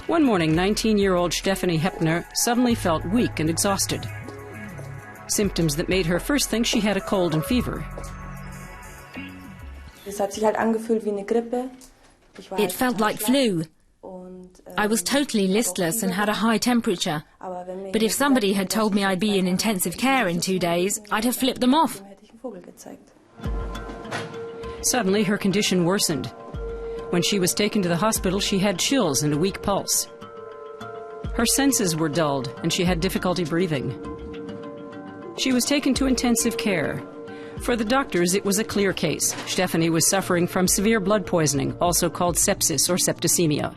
One morning, 19-year-old Stephanie Heppner suddenly felt weak and exhausted. Symptoms that made her first think she had a cold and fever. It felt like flu. I was totally listless and had a high temperature. But if somebody had told me I'd be in intensive care in 2 days, I'd have flipped them off. Suddenly, her condition worsened. When she was taken to the hospital, she had chills and a weak pulse. Her senses were dulled, and she had difficulty breathing. She was taken to intensive care. For the doctors, it was a clear case. Stephanie was suffering from severe blood poisoning, also called sepsis or septicemia.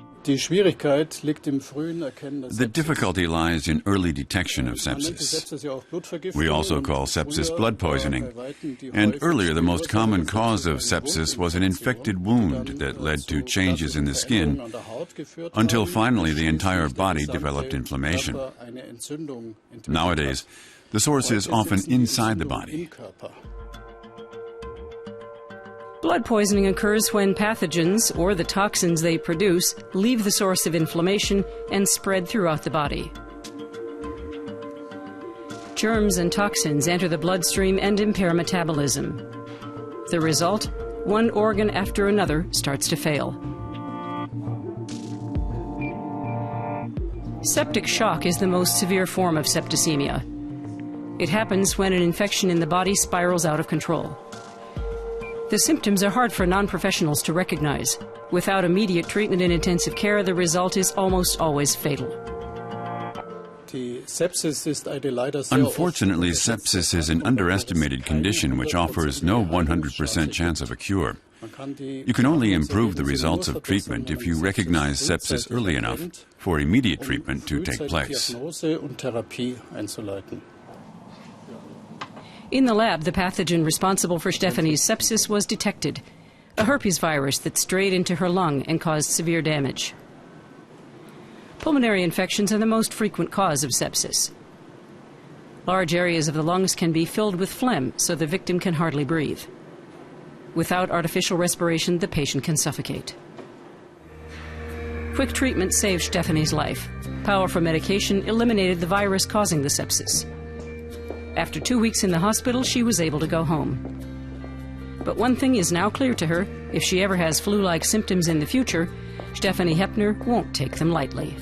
The difficulty lies in early detection of sepsis. We also call sepsis blood poisoning. And earlier, the most common cause of sepsis was an infected wound that led to changes in the skin, until finally the entire body developed inflammation. Nowadays, the source is often inside the body. Blood poisoning occurs when pathogens, or the toxins they produce, leave the source of inflammation and spread throughout the body. Germs and toxins enter the bloodstream and impair metabolism. The result? One organ after another starts to fail. Septic shock is the most severe form of septicemia. It happens when an infection in the body spirals out of control. The symptoms are hard for non-professionals to recognize. Without immediate treatment in intensive care, the result is almost always fatal. Unfortunately, sepsis is an underestimated condition which offers no 100% chance of a cure. You can only improve the results of treatment if you recognize sepsis early enough for immediate treatment to take place. In the lab, the pathogen responsible for Stephanie's sepsis was detected, a herpes virus that strayed into her lung and caused severe damage. Pulmonary infections are the most frequent cause of sepsis. Large areas of the lungs can be filled with phlegm, so the victim can hardly breathe. Without artificial respiration, the patient can suffocate. Quick treatment saved Stephanie's life. Powerful medication eliminated the virus causing the sepsis. After 2 weeks in the hospital, she was able to go home. But one thing is now clear to her: if she ever has flu-like symptoms in the future, Stephanie Heppner won't take them lightly.